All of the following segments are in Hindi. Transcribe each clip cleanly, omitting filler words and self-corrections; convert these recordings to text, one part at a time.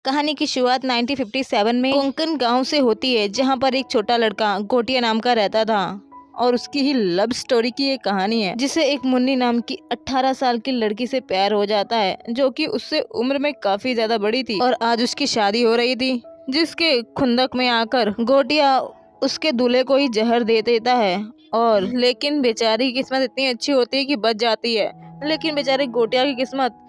कहानी की शुरुआत 1957 में कोंकण गांव से होती है, जहां पर एक छोटा लड़का गोटिया नाम का रहता था और उसकी ही लव स्टोरी की एक कहानी है, जिसे एक मुन्नी नाम की 18 साल की लड़की से प्यार हो जाता है, जो कि उससे उम्र में काफी ज्यादा बड़ी थी और आज उसकी शादी हो रही थी। जिसके खुंदक में आकर गोटिया उसके दूल्हे को ही जहर दे देता है और लेकिन बेचारी की किस्मत इतनी अच्छी होती है कि बच जाती है। लेकिन बेचारी गोटिया की किस्मत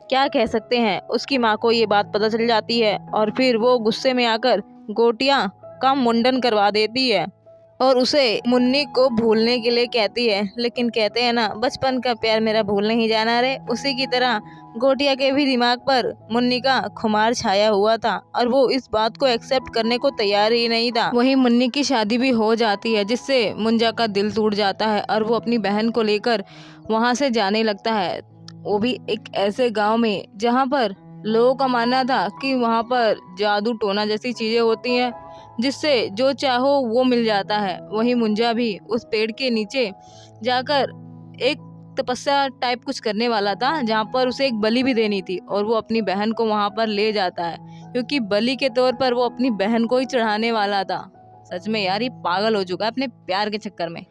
क्या कह सकते हैं, उसकी माँ को ये बात पता चल जाती है और फिर वो गुस्से में आकर गोटिया का मुंडन करवा देती है और उसे मुन्नी को भूलने के लिए कहती है। लेकिन कहते हैं ना, बचपन का प्यार मेरा भूल नहीं जाना रे। उसी की तरह गोटिया के भी दिमाग पर मुन्नी का खुमार छाया हुआ था और वो इस बात को एक्सेप्ट करने को तैयार ही नहीं था। वहीं मुन्नी की शादी भी हो जाती है, जिससे मुंजा का दिल टूट जाता है और वो अपनी बहन को लेकर वहां से जाने लगता है, वो भी एक ऐसे गांव में जहां पर लोगों का मानना था कि वहां पर जादू टोना जैसी चीजें होती हैं, जिससे जो चाहो वो मिल जाता है। वहीं मुंजा भी उस पेड़ के नीचे जाकर एक तपस्या टाइप कुछ करने वाला था, जहां पर उसे एक बलि भी देनी थी और वो अपनी बहन को वहां पर ले जाता है, क्योंकि बलि के तौर पर वो अपनी बहन को ही चढ़ाने वाला था। सच में यार, ये पागल हो चुका है अपने प्यार के चक्कर में।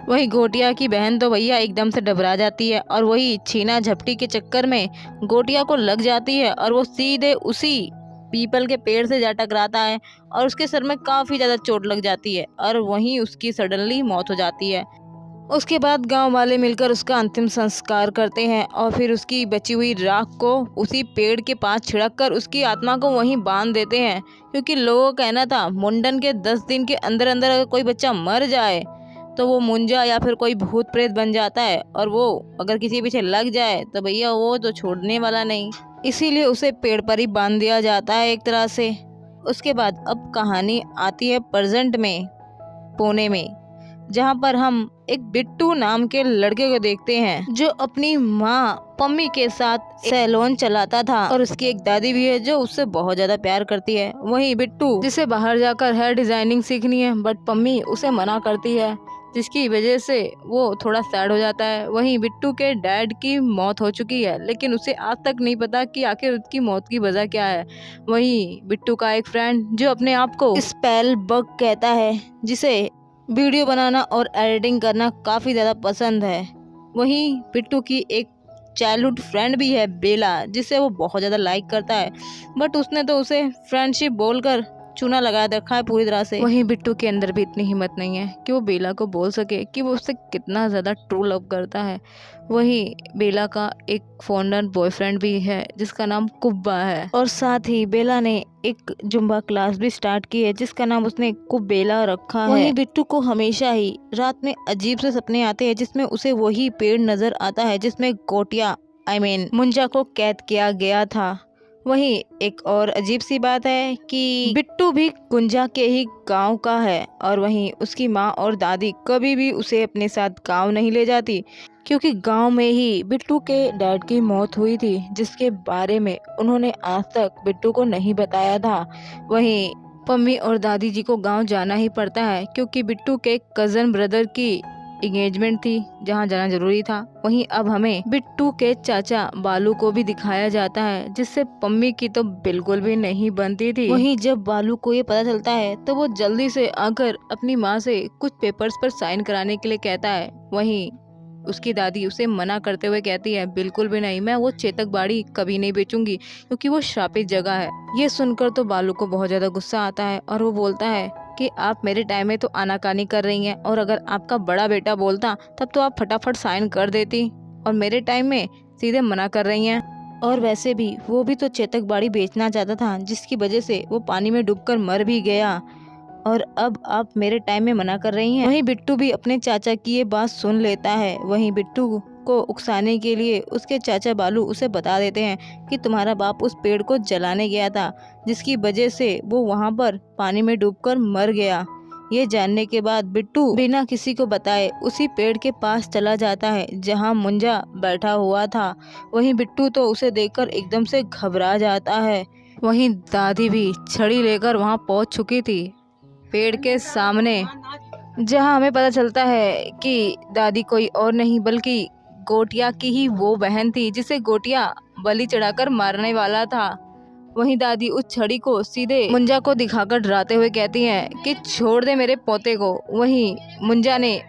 वही गोटिया की बहन तो भैया एकदम से डबरा जाती है और वही छीना झपटी के चक्कर में गोटिया को लग जाती है और वो सीधे उसी पीपल के पेड़ से जा टकराता है और उसके सर में काफी ज्यादा चोट लग जाती है और वहीं उसकी सडनली मौत हो जाती है। उसके बाद गांव वाले मिलकर उसका अंतिम संस्कार करते हैं और फिर उसकी बची हुई राख को उसी पेड़ के पास छिड़क कर उसकी आत्मा को वहीं बांध देते हैं, क्योंकि लोगों का कहना था मुंडन के 10 दिन के अंदर अंदर अगर कोई बच्चा मर जाए तो वो मुंजा या फिर कोई भूत प्रेत बन जाता है और वो अगर किसी पीछे लग जाए तो भैया वो तो छोड़ने वाला नहीं, इसीलिए उसे पेड़ पर ही बांध दिया जाता है एक तरह से। उसके बाद अब कहानी आती है प्रेजेंट में, पुणे में, जहाँ पर हम एक बिट्टू नाम के लड़के को देखते हैं, जो अपनी माँ पम्मी के साथ सैलून चलाता था और उसकी एक दादी भी है जो उससे बहुत ज्यादा प्यार करती है। वहीं बिट्टू जिसे बाहर जाकर हेयर डिजाइनिंग सीखनी है, बट पम्मी उसे मना करती है, जिसकी वजह से वो थोड़ा सैड हो जाता है। वहीं बिट्टू के डैड की मौत हो चुकी है, लेकिन उसे आज तक नहीं पता कि आखिर उसकी मौत की वजह क्या है। वहीं बिट्टू का एक फ्रेंड जो अपने आप को स्पेल बग कहता है, जिसे वीडियो बनाना और एडिटिंग करना काफ़ी ज़्यादा पसंद है। वहीं बिट्टू की एक चाइल्डहुड फ्रेंड भी है, बेला, जिसे वो बहुत ज़्यादा लाइक करता है, बट उसने तो उसे फ्रेंडशिप बोलकर चूना लगा रखा है पूरी तरह से। वहीं बिट्टू के अंदर भी इतनी हिम्मत नहीं है कि वो बेला को बोल सके कि वो उससे कितना ज़्यादा ट्रू लव करता है। वहीं बेला का एक फॉरनर बॉयफ्रेंड भी है जिसका नाम कुब्बा है, और साथ ही बेला ने एक जुम्बा क्लास भी स्टार्ट की है जिसका नाम उसने कुबेला रखा है। वहीं बिट्टू को हमेशा ही रात में अजीब से सपने आते हैं, जिसमें उसे वही पेड़ नजर आता है जिसमें गोटिया मुंजा को कैद किया गया था। वहीं एक और अजीब सी बात है कि बिट्टू भी गुंजा के ही गांव का है और वहीं उसकी माँ और दादी कभी भी उसे अपने साथ गांव नहीं ले जाती, क्योंकि गांव में ही बिट्टू के डैड की मौत हुई थी, जिसके बारे में उन्होंने आज तक बिट्टू को नहीं बताया था। वहीं पम्मी और दादी जी को गांव जाना ही पड़ता है, क्योंकि बिट्टू के कजन ब्रदर की एंगेजमेंट थी जहां जाना जरूरी था। वहीं अब हमें बिट्टू के चाचा बालू को भी दिखाया जाता है, जिससे पम्मी की तो बिल्कुल भी नहीं बनती थी। वहीं जब बालू को ये पता चलता है तो वो जल्दी से आकर अपनी माँ से कुछ पेपर्स पर साइन कराने के लिए कहता है। वहीं उसकी दादी उसे मना करते हुए कहती है, बिल्कुल भी नहीं, मैं वो चेतक बाड़ी कभी नहीं बेचूंगी, क्योंकि वो श्रापित जगह है। ये सुनकर तो बालू को बहुत ज्यादा गुस्सा आता है और वो बोलता है कि आप मेरे टाइम में तो आनाकानी कर रही हैं, और अगर आपका बड़ा बेटा बोलता तब तो आप फटाफट साइन कर देती, और मेरे टाइम में सीधे मना कर रही हैं। और वैसे भी वो भी तो चेतक बाड़ी बेचना चाहता था, जिसकी वजह से वो पानी में डूबकर मर भी गया, और अब आप मेरे टाइम में मना कर रही हैं। वहीं बिट्टू भी अपने चाचा की ये बात सुन लेता है। वहीं बिट्टू को उकसाने के लिए उसके चाचा बालू उसे बता देते हैं कि तुम्हारा बाप उस पेड़ को जलाने गया था, जिसकी वजह से वो वहां पर पानी में डूबकर मर गया। ये जानने के बाद बिट्टू बिना किसी को बताए उसी पेड़ के पास चला जाता है जहां मुंजा बैठा हुआ था। वहीं बिट्टू तो उसे देखकर एकदम से घबरा जाता है। वहीं दादी भी छड़ी लेकर वहां पहुंच चुकी थी पेड़ के सामने, जहां हमें पता चलता है कि दादी कोई और नहीं बल्कि गोटिया की ही वो बहन थी जिसे गोटिया बलि चढ़ाकर मारने वाला था। वहीं दादी उस छड़ी को सीधे मुंजा को दिखाकर डराते हुए कहती हैं कि छोड़ दे मेरे पोते को। वहीं मुंजा ने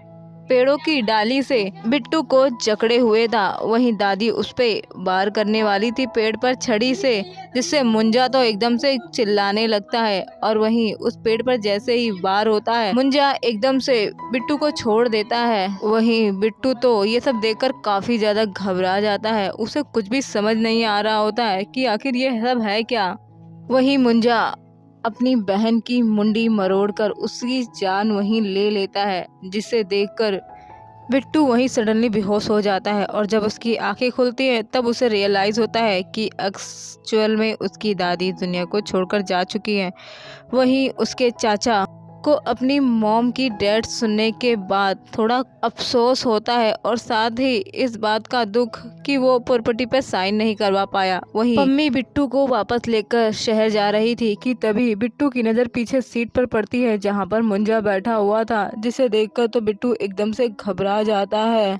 पेड़ों की डाली से बिट्टू को जकड़े हुए था। वहीं दादी उस पे वार करने वाली थी पेड़ पर छड़ी से, जिससे मुंजा तो एकदम से चिल्लाने लगता है। और वहीं उस पेड़ पर जैसे ही वार होता है, मुंजा एकदम से बिट्टू को छोड़ देता है। वहीं बिट्टू तो ये सब देखकर काफी ज्यादा घबरा जाता है। उसे कुछ भी समझ नहीं आ रहा होता है कि आखिर ये सब है क्या। वहीं मुंजा अपनी बहन की मुंडी मरोड़कर उसकी जान वहीं ले लेता है, जिसे देखकर बिट्टू वहीं सडनली बेहोश हो जाता है। और जब उसकी आंखें खुलती है तब उसे रियलाइज होता है कि एक्चुअल में उसकी दादी दुनिया को छोड़कर जा चुकी है। वहीं उसके चाचा को अपनी मॉम की डेथ सुनने के बाद थोड़ा अफसोस होता है और साथ ही इस बात का दुख कि वो प्रॉपर्टी पे साइन नहीं करवा पाया। वहीं मम्मी बिट्टू को वापस लेकर शहर जा रही थी कि तभी बिट्टू की नज़र पीछे सीट पर पड़ती है जहां पर मुंजा बैठा हुआ था, जिसे देखकर तो बिट्टू एकदम से घबरा जाता है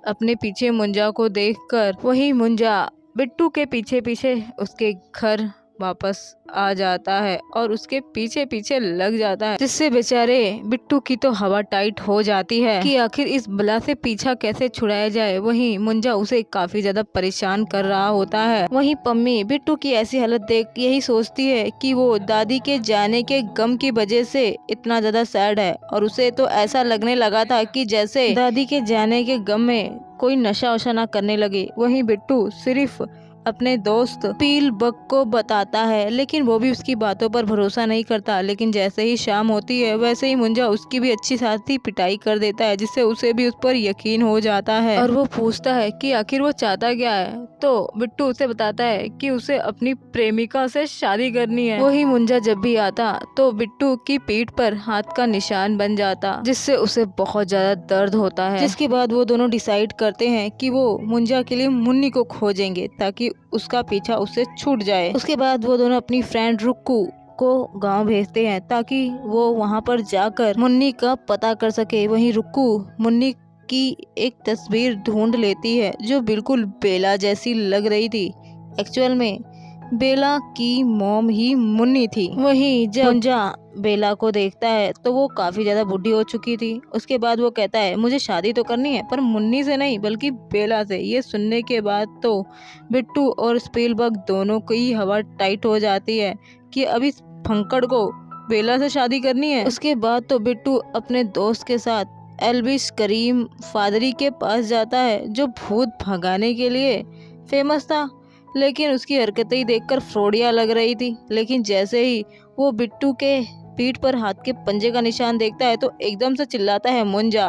अपने पीछे मुंजा को देखकर। वहीं मुंजा बिट्टू के पीछे पीछे उसके घर वापस आ जाता है और उसके पीछे पीछे लग जाता है, जिससे बेचारे बिट्टू की तो हवा टाइट हो जाती है कि आखिर इस बला से पीछा कैसे छुड़ाया जाए। वहीं मुंजा उसे काफी ज्यादा परेशान कर रहा होता है। वहीं पम्मी बिट्टू की ऐसी हालत देख यही सोचती है कि वो दादी के जाने के गम की वजह से इतना ज्यादा सैड है, और उसे तो ऐसा लगने लगा था कि जैसे दादी के जाने के गम में कोई नशा वशा ना करने लगे। वहीं बिट्टू सिर्फ अपने दोस्त पील बग को बताता है, लेकिन वो भी उसकी बातों पर भरोसा नहीं करता। लेकिन जैसे ही शाम होती है वैसे ही मुंजा उसकी भी अच्छी खासी पिटाई कर देता है, जिससे उसे भी उस पर यकीन हो जाता है। और वो पूछता है कि आखिर वो चाहता क्या है, तो बिट्टू उसे बताता है कि उसे अपनी प्रेमिका से शादी करनी है। वही मुंजा जब भी आता तो बिट्टू की पीठ पर हाथ का निशान बन जाता, जिससे उसे बहुत ज्यादा दर्द होता है। जिसके बाद वो दोनों डिसाइड करते हैं कि वो मुंजा के लिए मुन्नी को खोजेंगे ताकि उसका पीछा उससे छूट जाए। उसके बाद वो दोनों अपनी फ्रेंड रुक्कू को गांव भेजते हैं ताकि वो वहां पर जाकर मुन्नी का पता कर सके। वहीं रुक्कू मुन्नी की एक तस्वीर ढूंढ लेती है जो बिल्कुल बेला जैसी लग रही थी। एक्चुअल में बेला की मॉम ही मुन्नी थी। वहीं जब मुंजा बेला को देखता है तो वो काफी ज्यादा बुढ़ी हो चुकी थी। उसके बाद वो कहता है मुझे शादी तो करनी है पर मुन्नी से नहीं बल्कि बेला से। ये सुनने के बाद तो बिट्टू और स्पीलबर्ग दोनों की हवा टाइट हो जाती है कि अभी फंकड़ को बेला से शादी करनी है। उसके बाद तो बिट्टू अपने दोस्त के साथ एल्विस करीम फादरी के पास जाता है जो भूत भगाने के लिए फेमस था, लेकिन उसकी हरकतें ही देखकर फ्रॉडिया लग रही थी। लेकिन जैसे ही वो बिट्टू के पीठ पर हाथ के पंजे का निशान देखता है तो एकदम से चिल्लाता है मुंजा।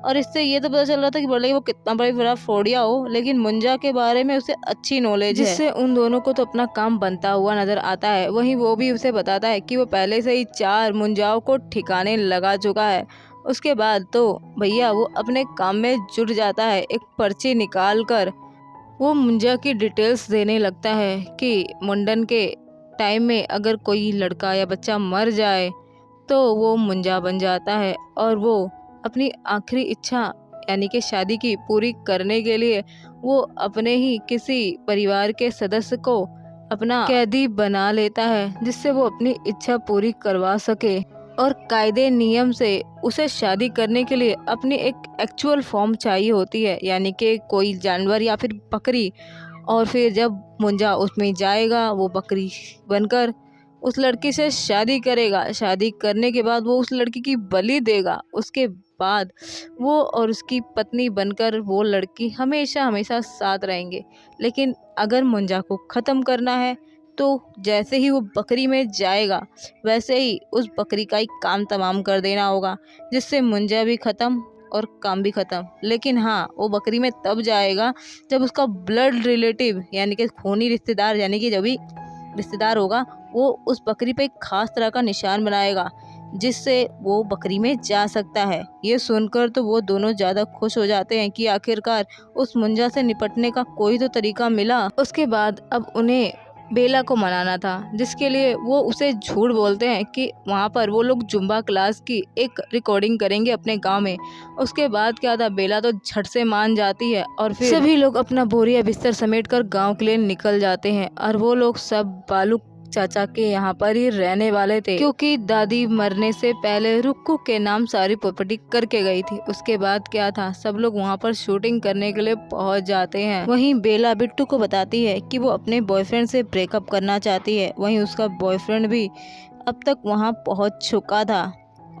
और इससे ये तो पता चल रहा था कि भले वो कितना बड़ा फ्रॉडिया हो, लेकिन मुंजा के बारे में उसे अच्छी नॉलेज है, जिससे उन दोनों को तो अपना काम बनता हुआ नजर आता है। वहीं वो भी उसे बताता है कि वो पहले से ही 4 मुंजाओं को ठिकाने लगा चुका है। उसके बाद तो भैया वो अपने काम में जुट जाता है। एक पर्ची निकाल कर वो मुंजा की डिटेल्स देने लगता है कि मुंडन के टाइम में अगर कोई लड़का या बच्चा मर जाए तो वो मुंजा बन जाता है, और वो अपनी आखिरी इच्छा यानी कि शादी की पूरी करने के लिए वो अपने ही किसी परिवार के सदस्य को अपना कैदी बना लेता है, जिससे वो अपनी इच्छा पूरी करवा सके। और कायदे नियम से उसे शादी करने के लिए अपनी एक एक्चुअल फॉर्म चाहिए होती है, यानी कि कोई जानवर या फिर बकरी। और फिर जब मुंजा उसमें जाएगा वो बकरी बनकर उस लड़की से शादी करेगा। शादी करने के बाद वो उस लड़की की बलि देगा। उसके बाद वो और उसकी पत्नी बनकर वो लड़की हमेशा हमेशा साथ रहेंगे। लेकिन अगर मुंजा को ख़त्म करना है तो जैसे ही वो बकरी में जाएगा वैसे ही उस बकरी का ही काम तमाम कर देना होगा, जिससे मुंजा भी ख़त्म और काम भी ख़त्म। लेकिन हाँ, वो बकरी में तब जाएगा जब उसका ब्लड रिलेटिव यानी कि खूनी रिश्तेदार, यानी कि जब भी रिश्तेदार होगा वो उस बकरी पे एक खास तरह का निशान बनाएगा, जिससे वो बकरी में जा सकता है। ये सुनकर तो वो दोनों ज़्यादा खुश हो जाते हैं कि आखिरकार उस मुंजा से निपटने का कोई तो तरीका मिला। उसके बाद अब उन्हें बेला को मनाना था, जिसके लिए वो उसे झूठ बोलते हैं कि वहाँ पर वो लोग जुम्बा क्लास की एक रिकॉर्डिंग करेंगे अपने गांव में। उसके बाद क्या था, बेला तो झट से मान जाती है और फिर सभी लोग अपना बोरिया बिस्तर समेट कर गाँव के लिए निकल जाते हैं। और वो लोग सब बालू चाचा के यहाँ पर ही रहने वाले थे, क्योंकि दादी मरने से पहले रुक्कू के नाम सारी प्रॉपर्टी करके गई थी। उसके बाद क्या था, सब लोग वहाँ पर शूटिंग करने के लिए पहुँच जाते हैं। वहीं बेला बिट्टू को बताती है कि वो अपने बॉयफ्रेंड से ब्रेकअप करना चाहती है। वहीं उसका बॉयफ्रेंड भी अब तक वहाँ पहुँच चुका था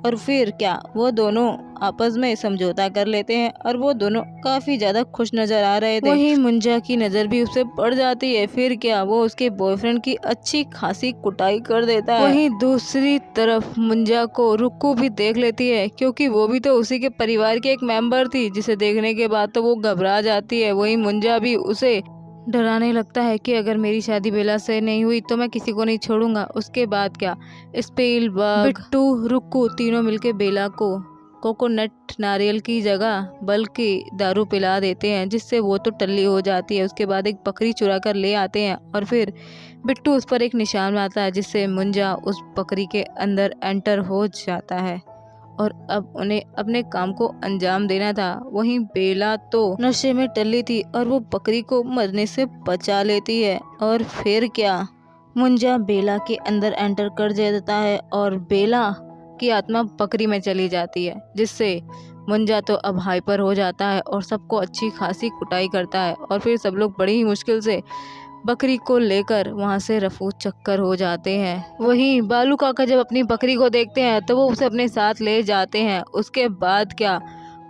और फिर क्या, वो दोनों आपस में समझौता कर लेते हैं और वो दोनों काफी ज्यादा खुश नजर आ रहे थे। वहीं मुंजा की नजर भी उस पे पड़ जाती है। फिर क्या, वो उसके बॉयफ्रेंड की अच्छी खासी कुटाई कर देता है। वहीं दूसरी तरफ मुंजा को रुक्कू भी देख लेती है, क्योंकि वो भी तो उसी के परिवार की एक मेंबर थी, जिसे देखने के बाद तो वो घबरा जाती है। वहीं मुंजा भी उसे डराने लगता है कि अगर मेरी शादी बेला से नहीं हुई तो मैं किसी को नहीं छोड़ूंगा। उसके बाद क्या, स्पीलबर्ग, बिट्टू, रुक्कू तीनों मिलके बेला को कोकोनट नारियल की जगह बल्कि दारू पिला देते हैं, जिससे वो तो टल्ली हो जाती है। उसके बाद एक बकरी चुरा कर ले आते हैं और फिर बिट्टू उस पर एक निशान बनाता है, जिससे मुंजा उस बकरी के अंदर एंटर हो जाता है और अब उन्हें अपने काम को अंजाम देना था। वहीं बेला तो नशे में टल्ली थी और वो बकरी को मरने से बचा लेती है। और फिर क्या, मुंजा बेला के अंदर एंटर कर देता है और बेला की आत्मा बकरी में चली जाती है, जिससे मुंजा तो अब हाइपर हो जाता है और सबको अच्छी खासी कुटाई करता है। और फिर सब लोग बड़ी ही मुश्किल से बकरी को लेकर वहां से रफू चक्कर हो जाते हैं। वहीं बालू काका जब अपनी बकरी को देखते हैं तो वो उसे अपने साथ ले जाते हैं। उसके बाद क्या,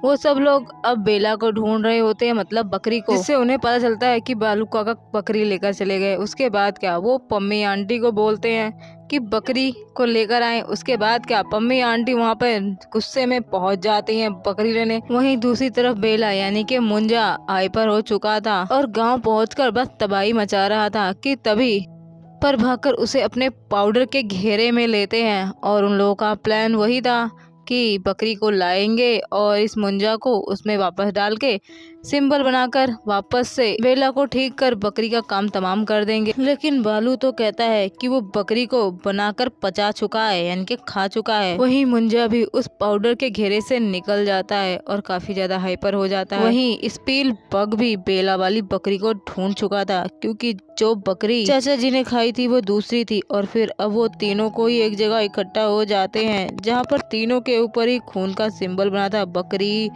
वो सब लोग अब बेला को ढूंढ रहे होते हैं, मतलब बकरी को, जिससे उन्हें पता चलता है कि बालू काका बकरी लेकर चले गए। उसके बाद क्या, वो पम्मी आंटी को बोलते हैं कि बकरी को लेकर आए। उसके बाद क्या, पम्मी आंटी वहाँ पर गुस्से में पहुँच जाती हैं बकरी लेने। वहीं दूसरी तरफ बेला यानी कि मुंजा हाइपर हो चुका था और गांव पहुंचकर बस तबाही मचा रहा था कि तभी प्रभाकर उसे अपने पाउडर के घेरे में लेते हैं। और उन लोगों का प्लान वही था कि बकरी को लाएंगे और इस मुंजा को उसमें वापस डाल के सिंबल बनाकर वापस से बेला को ठीक कर बकरी का काम तमाम कर देंगे। लेकिन बालू तो कहता है कि वो बकरी को बनाकर पचा चुका है, यानी कि खा चुका है। वहीं मुंजा भी उस पाउडर के घेरे से निकल जाता है और काफी ज्यादा हाइपर हो जाता है। वहीं स्पीलबर्ग भी बेला वाली बकरी को ढूंढ चुका था, क्योंकि जो बकरी चाचा जी ने खाई थी वो दूसरी थी। और फिर अब वो तीनों को ही एक जगह इकट्ठा हो जाते हैं, जहाँ पर तीनों के ऊपर ही खून का सिंबल बना था, बकरी,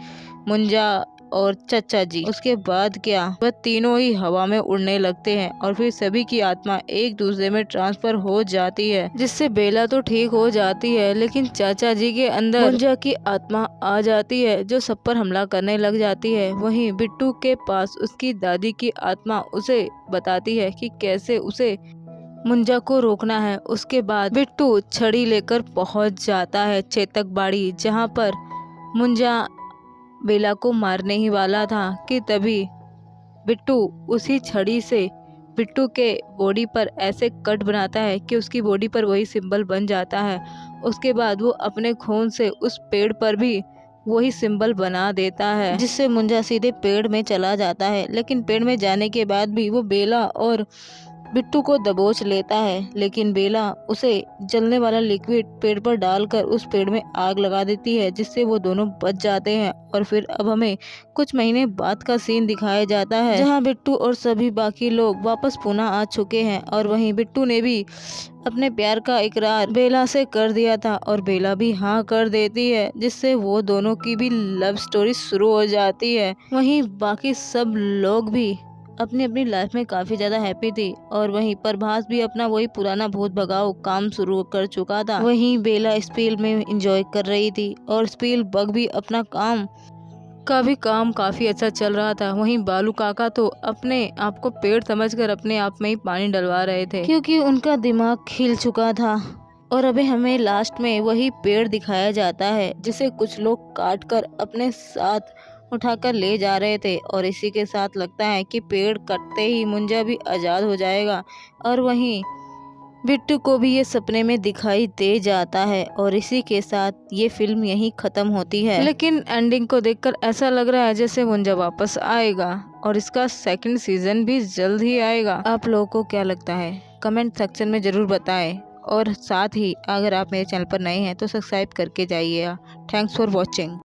मुंजा और चचा जी। उसके बाद क्या, वह तीनों ही हवा में उड़ने लगते हैं और फिर सभी की आत्मा एक दूसरे में ट्रांसफर हो जाती है, जिससे बेला तो ठीक हो जाती है, लेकिन चाचा जी के अंदर मुंजा की आत्मा आ जाती है, जो सब पर हमला करने लग जाती है। वहीं बिट्टू के पास उसकी दादी की आत्मा उसे बताती है कि कैसे उसे मुंजा को रोकना है। उसके बाद बिट्टू छड़ी लेकर पहुंच जाता है चेतक बाड़ी, जहाँ पर मुंजा बेला को मारने ही वाला था कि तभी बिट्टू उसी छड़ी से बिट्टू के बॉडी पर ऐसे कट बनाता है कि उसकी बॉडी पर वही सिंबल बन जाता है। उसके बाद वो अपने खून से उस पेड़ पर भी वही सिंबल बना देता है, जिससे मुंजा सीधे पेड़ में चला जाता है। लेकिन पेड़ में जाने के बाद भी वो बेला और बिट्टू को दबोच लेता है, लेकिन बेला उसे जलने वाला लिक्विड पेड़ पर डालकर उस पेड़ में आग लगा देती है, जिससे वो दोनों बच जाते हैं। और फिर अब हमें कुछ महीने बाद का सीन दिखाया जाता है, जहां बिट्टू और सभी बाकी लोग वापस पुणे आ चुके हैं। और वहीं बिट्टू ने भी अपने प्यार का इकरार बेला से कर दिया था और बेला भी हाँ कर देती है, जिससे वो दोनों की भी लव स्टोरी शुरू हो जाती है। वहीं बाकी सब लोग भी अपनी अपनी लाइफ में काफी ज्यादा हैप्पी थी। और वहीं प्रभास भी अपना वही पुराना भूत भगाओ काम शुरू कर चुका था। वहीं बेला स्पील में एंजॉय कर रही थी और स्पीलबर्ग भी अपना काम काफी अच्छा चल रहा था। वहीं बालू काका तो अपने आप को पेड़ समझकर अपने आप में ही पानी डलवा रहे थे, क्योंकि उनका दिमाग खिल चुका था। और अभी हमें लास्ट में वही पेड़ दिखाया जाता है, जिसे कुछ लोग काट कर अपने साथ उठाकर ले जा रहे थे। और इसी के साथ लगता है कि पेड़ कटते ही मुंजा भी आजाद हो जाएगा। और वहीं बिट्टू को भी ये सपने में दिखाई दे जाता है। और इसी के साथ ये फिल्म यहीं खत्म होती है। लेकिन एंडिंग को देखकर ऐसा लग रहा है जैसे मुंजा वापस आएगा और इसका सेकंड सीजन भी जल्द ही आएगा। आप लोगों को क्या लगता है, कमेंट सेक्शन में जरूर बताएं। और साथ ही अगर आप मेरे चैनल पर नए हैं तो सब्सक्राइब करके जाइएगा। Thanks for watching.